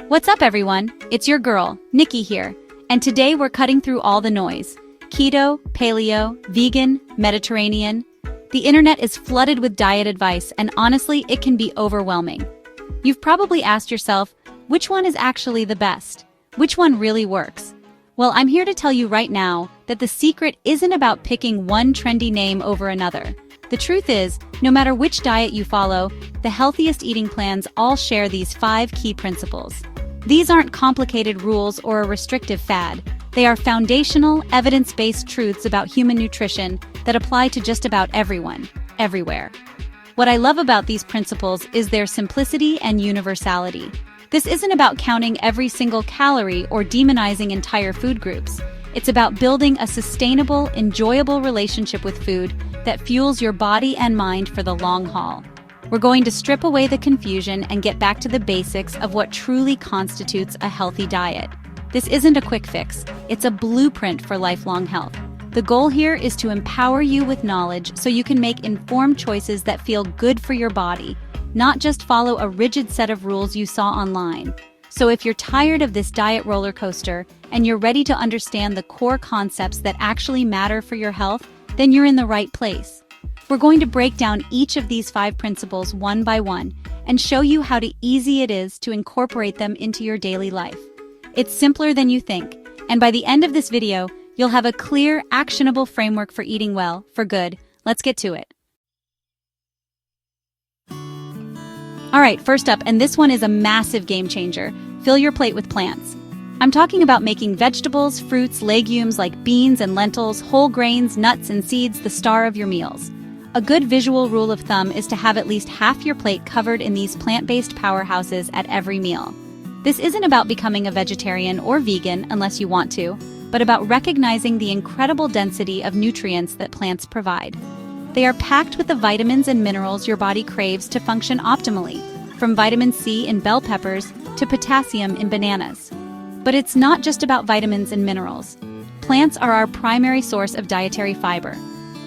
What's up, everyone? It's your girl, Nikki here, and today we're cutting through all the noise. Keto, paleo, vegan, Mediterranean. The internet is flooded with diet advice, and honestly, it can be overwhelming. You've probably asked yourself, which one is actually the best? Which one really works? Well, I'm here to tell you right now that the secret isn't about picking one trendy name over another. The truth is, no matter which diet you follow, the healthiest eating plans all share these 5 key principles. These aren't complicated rules or a restrictive fad. They are foundational, evidence-based truths about human nutrition that apply to just about everyone, everywhere. What I love about these principles is their simplicity and universality. This isn't about counting every single calorie or demonizing entire food groups. It's about building a sustainable, enjoyable relationship with food that fuels your body and mind for the long haul. We're going to strip away the confusion and get back to the basics of what truly constitutes a healthy diet. This isn't a quick fix, it's a blueprint for lifelong health. The goal here is to empower you with knowledge so you can make informed choices that feel good for your body, not just follow a rigid set of rules you saw online. So if you're tired of this diet roller coaster and you're ready to understand the core concepts that actually matter for your health, then you're in the right place. We're going to break down each of these 5 principles one by one and show you how easy it is to incorporate them into your daily life. It's simpler than you think, and by the end of this video, you'll have a clear, actionable framework for eating well, for good. Let's get to it. Alright, first up, and this one is a massive game changer, fill your plate with plants. I'm talking about making vegetables, fruits, legumes like beans and lentils, whole grains, nuts, and seeds the star of your meals. A good visual rule of thumb is to have at least half your plate covered in these plant-based powerhouses at every meal. This isn't about becoming a vegetarian or vegan unless you want to, but about recognizing the incredible density of nutrients that plants provide. They are packed with the vitamins and minerals your body craves to function optimally, from vitamin C in bell peppers to potassium in bananas. But it's not just about vitamins and minerals. Plants are our primary source of dietary fiber.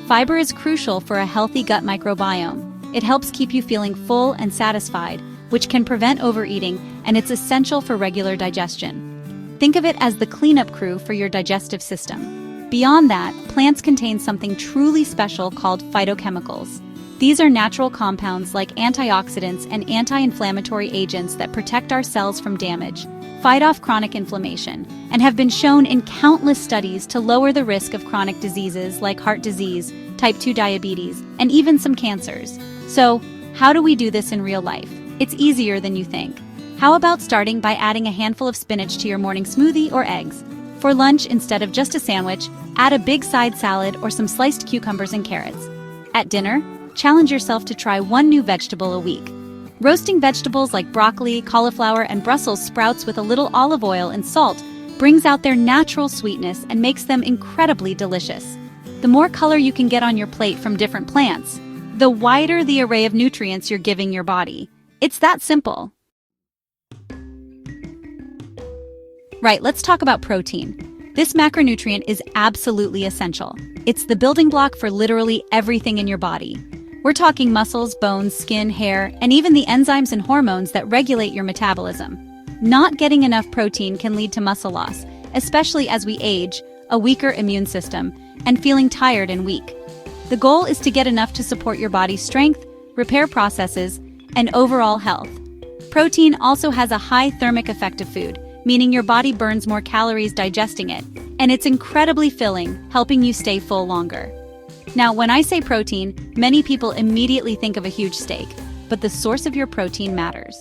Fiber is crucial for a healthy gut microbiome. It helps keep you feeling full and satisfied, which can prevent overeating, and it's essential for regular digestion. Think of it as the cleanup crew for your digestive system. Beyond that, plants contain something truly special called phytochemicals. These are natural compounds like antioxidants and anti-inflammatory agents that protect our cells from damage, fight off chronic inflammation, and have been shown in countless studies to lower the risk of chronic diseases like heart disease, type 2 diabetes, and even some cancers. So, how do we do this in real life? It's easier than you think. How about starting by adding a handful of spinach to your morning smoothie or eggs? For lunch, instead of just a sandwich, add a big side salad or some sliced cucumbers and carrots. At dinner, challenge yourself to try one new vegetable a week. Roasting vegetables like broccoli, cauliflower, and Brussels sprouts with a little olive oil and salt brings out their natural sweetness and makes them incredibly delicious. The more color you can get on your plate from different plants, the wider the array of nutrients you're giving your body. It's that simple. Right, let's talk about protein. This macronutrient is absolutely essential. It's the building block for literally everything in your body. We're talking muscles, bones, skin, hair, and even the enzymes and hormones that regulate your metabolism. Not getting enough protein can lead to muscle loss, especially as we age, a weaker immune system, and feeling tired and weak. The goal is to get enough to support your body's strength, repair processes, and overall health. Protein also has a high thermic effect of food, meaning your body burns more calories digesting it, and it's incredibly filling, helping you stay full longer. Now, when I say protein, many people immediately think of a huge steak, but the source of your protein matters.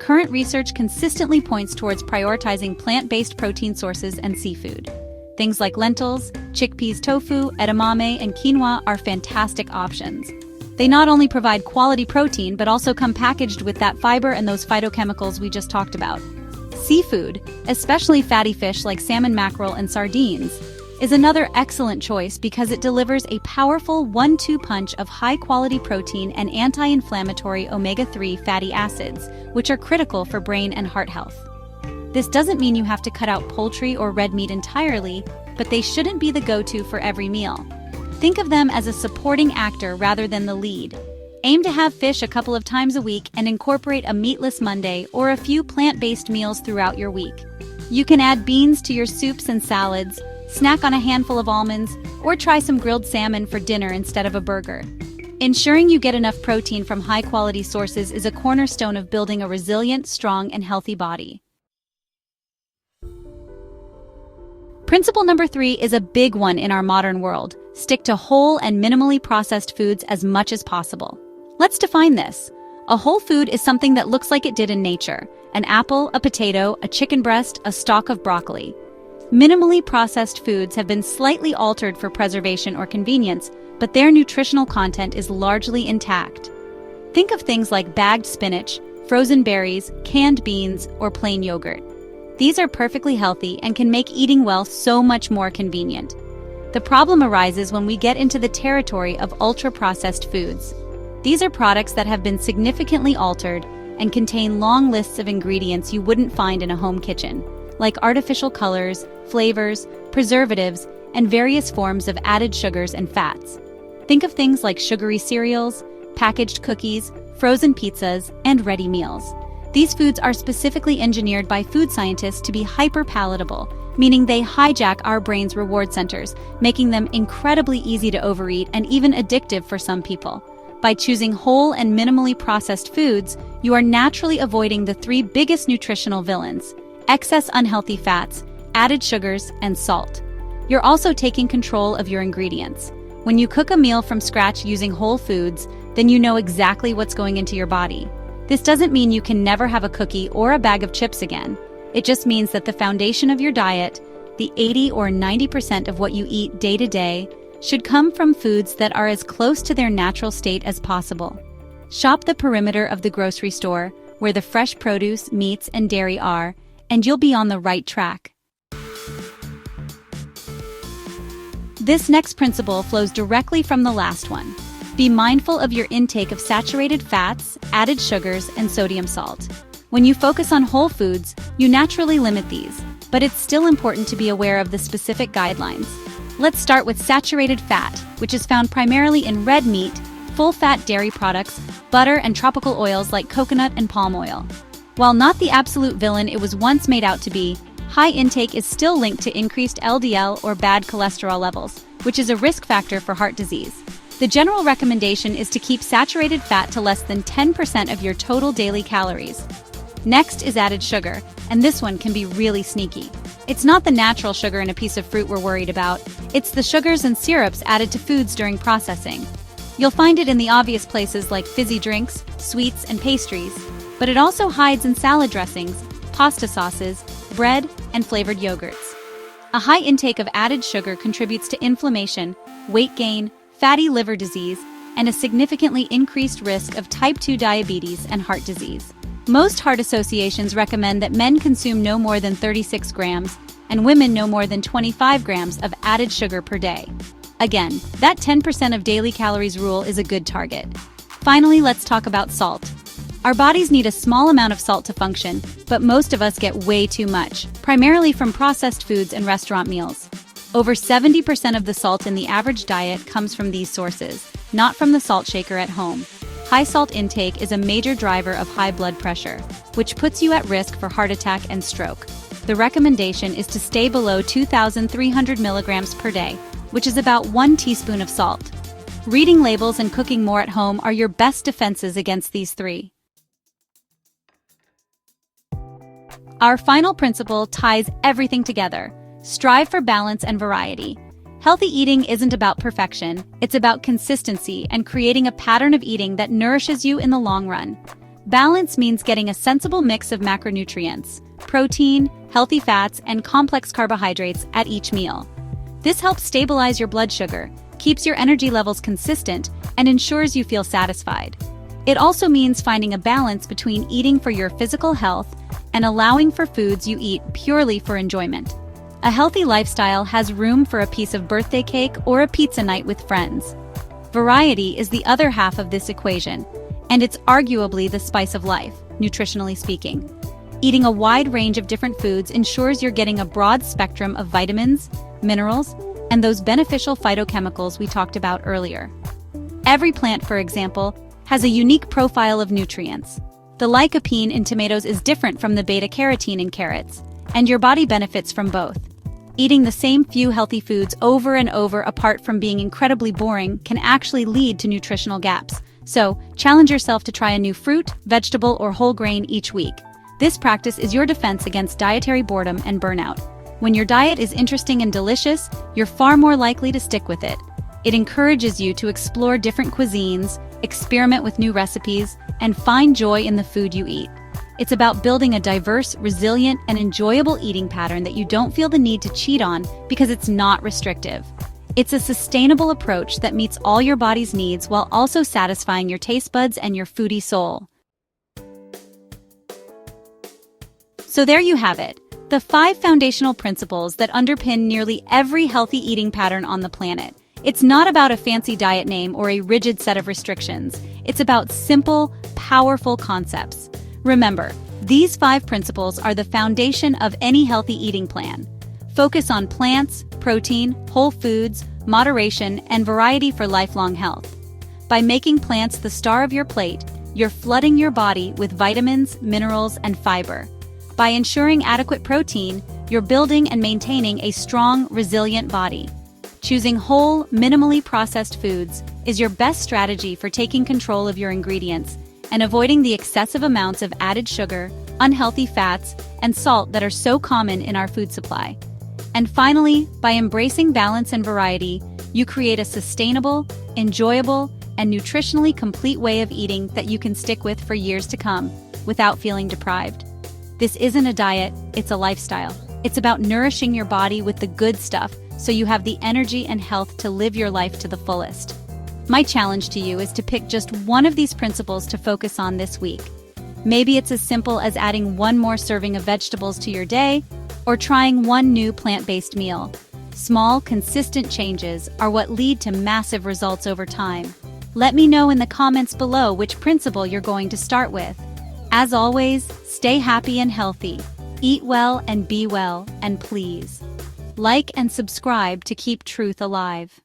Current research consistently points towards prioritizing plant-based protein sources and seafood. Things like lentils, chickpeas, tofu, edamame, and quinoa are fantastic options. They not only provide quality protein, but also come packaged with that fiber and those phytochemicals we just talked about. Seafood, especially fatty fish like salmon, mackerel, and sardines, is another excellent choice because it delivers a powerful 1-2 punch of high-quality protein and anti-inflammatory omega-3 fatty acids, which are critical for brain and heart health. This doesn't mean you have to cut out poultry or red meat entirely, but they shouldn't be the go-to for every meal. Think of them as a supporting actor rather than the lead. Aim to have fish a couple of times a week and incorporate a meatless Monday or a few plant-based meals throughout your week. You can add beans to your soups and salads, snack on a handful of almonds, or try some grilled salmon for dinner instead of a burger. Ensuring you get enough protein from high-quality sources is a cornerstone of building a resilient, strong, and healthy body. Principle number 3 is a big one in our modern world. Stick to whole and minimally processed foods as much as possible. Let's define this. A whole food is something that looks like it did in nature: an apple, a potato, a chicken breast, a stalk of broccoli. Minimally processed foods have been slightly altered for preservation or convenience, but their nutritional content is largely intact. Think of things like bagged spinach, frozen berries, canned beans, or plain yogurt. These are perfectly healthy and can make eating well so much more convenient. The problem arises when we get into the territory of ultra-processed foods. These are products that have been significantly altered and contain long lists of ingredients you wouldn't find in a home kitchen, like artificial colors, flavors, preservatives, and various forms of added sugars and fats. Think of things like sugary cereals, packaged cookies, frozen pizzas, and ready meals. These foods are specifically engineered by food scientists to be hyper-palatable, meaning they hijack our brain's reward centers, making them incredibly easy to overeat and even addictive for some people. By choosing whole and minimally processed foods, you are naturally avoiding the 3 biggest nutritional villains: excess unhealthy fats, added sugars, and salt. You're also taking control of your ingredients. When you cook a meal from scratch using whole foods, then you know exactly what's going into your body. This doesn't mean you can never have a cookie or a bag of chips again. It just means that the foundation of your diet, the 80 or 90% of what you eat day to day, should come from foods that are as close to their natural state as possible. Shop the perimeter of the grocery store, where the fresh produce, meats, and dairy are, and you'll be on the right track. This next principle flows directly from the last one. Be mindful of your intake of saturated fats, added sugars, and sodium salt. When you focus on whole foods, you naturally limit these, but it's still important to be aware of the specific guidelines. Let's start with saturated fat, which is found primarily in red meat, full-fat dairy products, butter, and tropical oils like coconut and palm oil. While not the absolute villain it was once made out to be, high intake is still linked to increased LDL or bad cholesterol levels, which is a risk factor for heart disease. The general recommendation is to keep saturated fat to less than 10% of your total daily calories. Next is added sugar, and this one can be really sneaky. It's not the natural sugar in a piece of fruit we're worried about, it's the sugars and syrups added to foods during processing. You'll find it in the obvious places like fizzy drinks, sweets, and pastries, but it also hides in salad dressings, pasta sauces, bread, and flavored yogurts. A high intake of added sugar contributes to inflammation, weight gain, fatty liver disease, and a significantly increased risk of type 2 diabetes and heart disease. Most heart associations recommend that men consume no more than 36 grams and women no more than 25 grams of added sugar per day. Again, that 10% of daily calories rule is a good target. Finally, let's talk about salt. Our bodies need a small amount of salt to function, but most of us get way too much, primarily from processed foods and restaurant meals. Over 70% of the salt in the average diet comes from these sources, not from the salt shaker at home. High salt intake is a major driver of high blood pressure, which puts you at risk for heart attack and stroke. The recommendation is to stay below 2,300 milligrams per day, which is about 1 teaspoon of salt. Reading labels and cooking more at home are your best defenses against these 3. Our final principle ties everything together. Strive for balance and variety. Healthy eating isn't about perfection, it's about consistency and creating a pattern of eating that nourishes you in the long run. Balance means getting a sensible mix of macronutrients, protein, healthy fats, and complex carbohydrates at each meal. This helps stabilize your blood sugar, keeps your energy levels consistent, and ensures you feel satisfied. It also means finding a balance between eating for your physical health and allowing for foods you eat purely for enjoyment. A healthy lifestyle has room for a piece of birthday cake or a pizza night with friends. Variety is the other half of this equation, and it's arguably the spice of life, nutritionally speaking. Eating a wide range of different foods ensures you're getting a broad spectrum of vitamins, minerals, and those beneficial phytochemicals we talked about earlier. Every plant, for example, has a unique profile of nutrients. The lycopene in tomatoes is different from the beta-carotene in carrots, and your body benefits from both. Eating the same few healthy foods over and over apart from being incredibly boring can actually lead to nutritional gaps. So, challenge yourself to try a new fruit, vegetable, or whole grain each week. This practice is your defense against dietary boredom and burnout. When your diet is interesting and delicious, you're far more likely to stick with it. It encourages you to explore different cuisines, experiment with new recipes, and find joy in the food you eat. It's about building a diverse, resilient, and enjoyable eating pattern that you don't feel the need to cheat on because it's not restrictive. It's a sustainable approach that meets all your body's needs while also satisfying your taste buds and your foodie soul. So there you have it, the 5 foundational principles that underpin nearly every healthy eating pattern on the planet. It's not about a fancy diet name or a rigid set of restrictions. It's about simple, powerful concepts. Remember, these 5 principles are the foundation of any healthy eating plan. Focus on plants, protein, whole foods, moderation, and variety for lifelong health. By making plants the star of your plate, you're flooding your body with vitamins, minerals, and fiber. By ensuring adequate protein, you're building and maintaining a strong, resilient body. Choosing whole, minimally processed foods is your best strategy for taking control of your ingredients and avoiding the excessive amounts of added sugar, unhealthy fats, and salt that are so common in our food supply. And finally, by embracing balance and variety, you create a sustainable, enjoyable, and nutritionally complete way of eating that you can stick with for years to come without feeling deprived. This isn't a diet, it's a lifestyle. It's about nourishing your body with the good stuff so you have the energy and health to live your life to the fullest. My challenge to you is to pick just one of these principles to focus on this week. Maybe it's as simple as adding one more serving of vegetables to your day, or trying one new plant-based meal. Small, consistent changes are what lead to massive results over time. Let me know in the comments below which principle you're going to start with. As always, stay happy and healthy. Eat well and be well, and please, like and subscribe to keep truth alive.